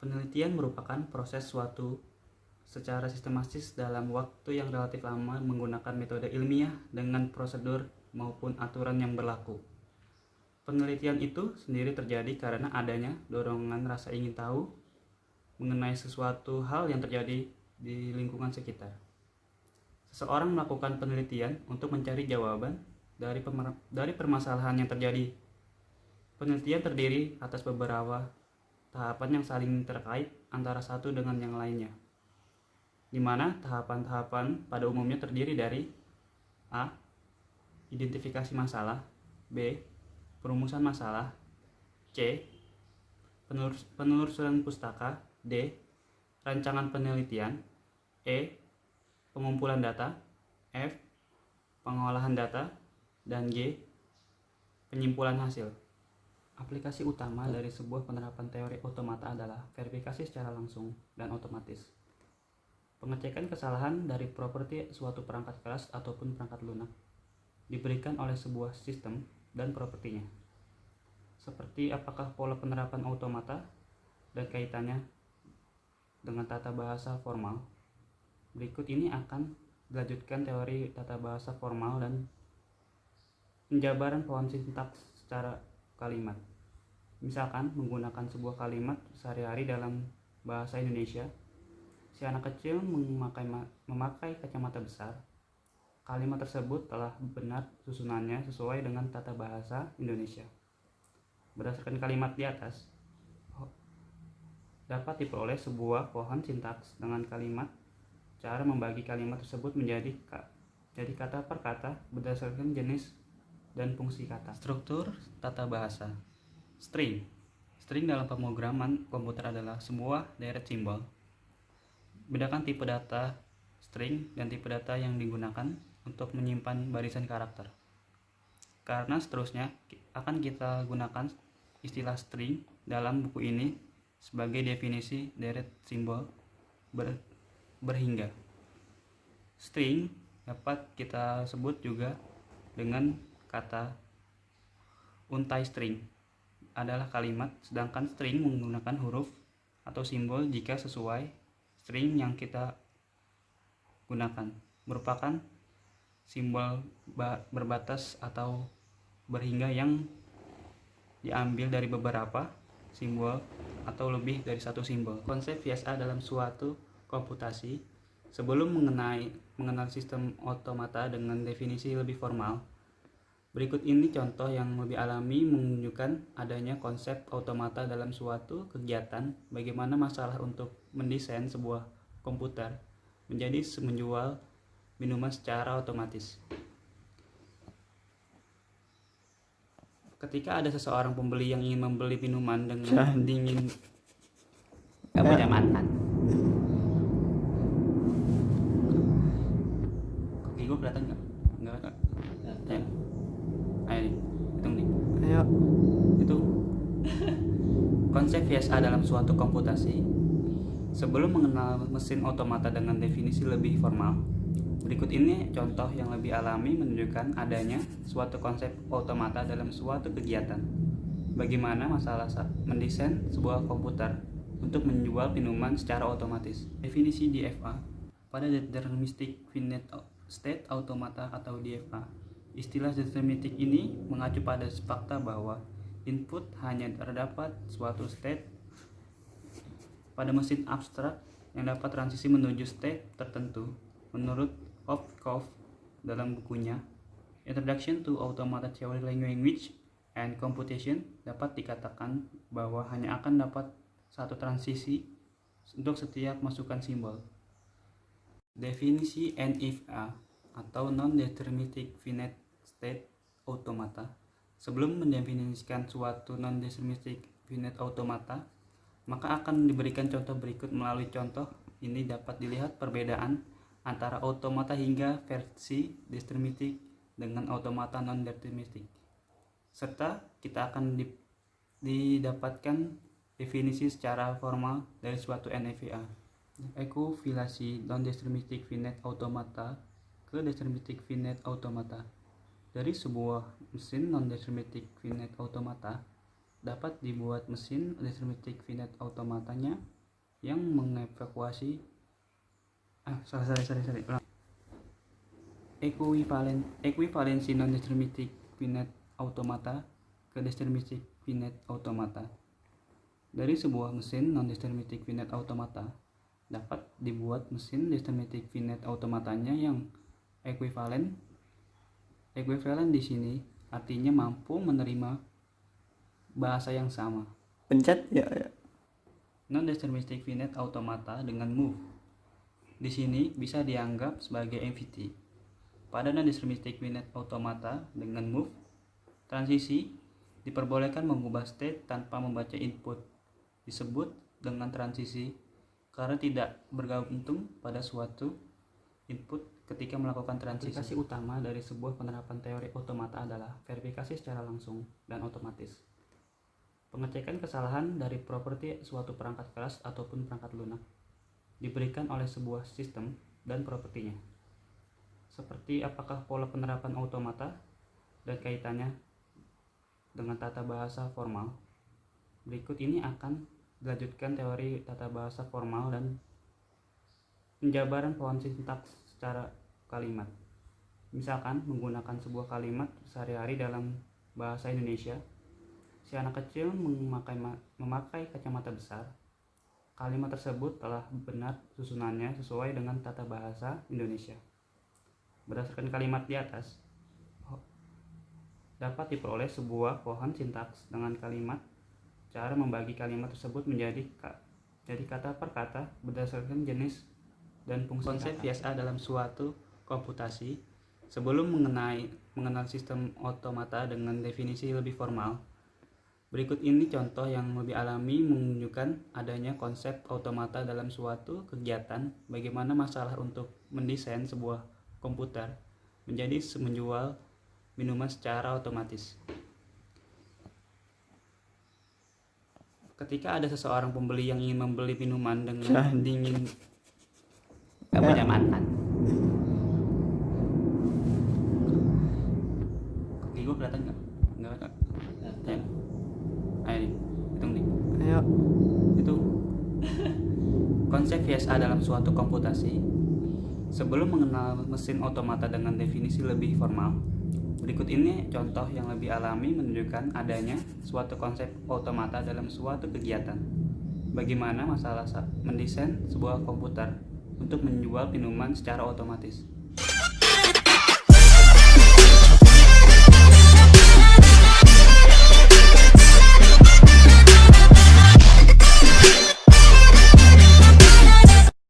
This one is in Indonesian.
Penelitian merupakan proses suatu secara sistematis dalam waktu yang relatif lama menggunakan metode ilmiah dengan prosedur maupun aturan yang berlaku. Penelitian itu sendiri terjadi karena adanya dorongan rasa ingin tahu mengenai sesuatu hal yang terjadi di lingkungan sekitar. Seseorang melakukan penelitian untuk mencari jawaban dari permasalahan yang terjadi. Penelitian terdiri atas beberapa tahapan yang saling terkait antara satu dengan yang lainnya, di mana tahapan-tahapan pada umumnya terdiri dari A. Identifikasi masalah, B. Perumusan masalah, C. Penelusuran pustaka, D. Rancangan penelitian, E. Pengumpulan data, F. Pengolahan data, dan G. Penyimpulan hasil. Aplikasi utama dari sebuah penerapan teori otomata adalah verifikasi secara langsung dan otomatis. Pengecekan kesalahan dari properti suatu perangkat keras ataupun perangkat lunak diberikan oleh sebuah sistem dan propertinya, seperti apakah pola penerapan otomata dan kaitannya dengan tata bahasa formal. Berikut ini akan dilanjutkan teori tata bahasa formal dan penjabaran pohon sintaks secara kalimat. Misalkan menggunakan sebuah kalimat sehari-hari dalam bahasa Indonesia. Si anak kecil memakai kacamata besar. Kalimat tersebut telah benar susunannya sesuai dengan tata bahasa Indonesia. Berdasarkan kalimat di atas, dapat diperoleh sebuah pohon sintaks dengan kalimat. Cara membagi kalimat tersebut menjadi kata per kata berdasarkan jenis dan fungsi kata. Struktur tata bahasa. String dalam pemrograman komputer adalah sebuah deret simbol. Bedakan tipe data string dan tipe data yang digunakan untuk menyimpan barisan karakter. Karena seterusnya akan kita gunakan istilah string dalam buku ini sebagai definisi deret simbol berhingga. String dapat kita sebut juga dengan kata untai string adalah kalimat, sedangkan string menggunakan huruf atau simbol jika sesuai. String yang kita gunakan merupakan simbol berbatas atau berhingga yang diambil dari beberapa simbol atau lebih dari satu simbol. Konsep VSA dalam suatu komputasi. Sebelum mengenal sistem otomata dengan definisi lebih formal, berikut ini contoh yang lebih alami menunjukkan adanya konsep otomata dalam suatu kegiatan. Bagaimana masalah untuk mendesain sebuah komputer menjadi menjual minuman secara otomatis. Ketika ada seseorang pembeli yang ingin membeli minuman dengan dingin, gak punya mantan. Kaki gue kelihatan nggak? Nggak. Ya. Ayo nih, hitung nih. Ayo. Itu konsep VSA dalam suatu komputasi. Sebelum mengenal mesin otomata dengan definisi lebih formal, berikut ini contoh yang lebih alami menunjukkan adanya suatu konsep otomata dalam suatu kegiatan. Bagaimana masalah mendesain sebuah komputer untuk menjual minuman secara otomatis. Definisi DFA pada Deterministic Finite State Automata atau DFA. Istilah deterministik ini mengacu pada fakta bahwa input hanya terdapat suatu state pada mesin abstrak yang dapat transisi menuju state tertentu. Menurut Hopkov dalam bukunya Introduction to Automata Theory, Language and Computation, dapat dikatakan bahwa hanya akan dapat satu transisi untuk setiap masukan simbol. Definisi NFA atau Non-Deterministic Finite State Automata. Sebelum mendefinisikan suatu non-deterministic finite automata, maka akan diberikan contoh berikut. Melalui contoh ini dapat dilihat perbedaan antara automata hingga versi deterministik dengan automata non-deterministik, serta kita akan didapatkan definisi secara formal dari suatu NFA. Ekuivalasi non-deterministic finite automata ke deterministic finite automata. Dari sebuah mesin non-deterministic finite automata dapat dibuat mesin deterministic finite automatanya yang mengevakuasi ekuivalensi non-deterministic finite automata ke deterministic finite automata. Dari sebuah mesin non-deterministic finite automata dapat dibuat mesin deterministic finite automatanya yang ekuivalen. Ekuivalen di sini artinya mampu menerima bahasa yang sama. Pencet ya. Non-deterministic finite automata dengan move di sini bisa dianggap sebagai MVT. Pada non-deterministic finite automata dengan move, transisi diperbolehkan mengubah state tanpa membaca input. Disebut dengan transisi karena tidak bergantung pada suatu input ketika melakukan transisi. Aplikasi utama dari sebuah penerapan teori otomata adalah verifikasi secara langsung dan otomatis. Pengecekan kesalahan dari properti suatu perangkat keras ataupun perangkat lunak diberikan oleh sebuah sistem dan propertinya, seperti apakah pola penerapan automata dan kaitannya dengan tata bahasa formal. Berikut ini akan dilanjutkan teori tata bahasa formal dan penjabaran pohon sintaks secara kalimat. Misalkan menggunakan sebuah kalimat sehari-hari dalam bahasa Indonesia. Si anak kecil memakai kacamata besar. Kalimat tersebut telah benar susunannya sesuai dengan tata bahasa Indonesia. Berdasarkan kalimat di atas, dapat diperoleh sebuah pohon sintaks dengan kalimat. Cara membagi kalimat tersebut menjadi kata per kata berdasarkan jenis dan fungsi konsep VSA dalam suatu komputasi. Sebelum mengenal sistem otomata dengan definisi lebih formal, berikut ini contoh yang lebih alami menunjukkan adanya konsep otomata dalam suatu kegiatan. Bagaimana masalah untuk mendesain sebuah komputer menjadi menjual minuman secara otomatis. Ketika ada seseorang pembeli yang ingin membeli minuman dengan dingin, gak punya mantan. Kaki gue kelihatan nggak? Nggak. Ya. Ayo nih, hitung nih. Ayo. Itu konsep VSA dalam suatu komputasi. Sebelum mengenal mesin otomata dengan definisi lebih formal, berikut ini contoh yang lebih alami menunjukkan adanya suatu konsep otomata dalam suatu kegiatan. Bagaimana masalah mendesain sebuah komputer untuk menjual minuman secara otomatis.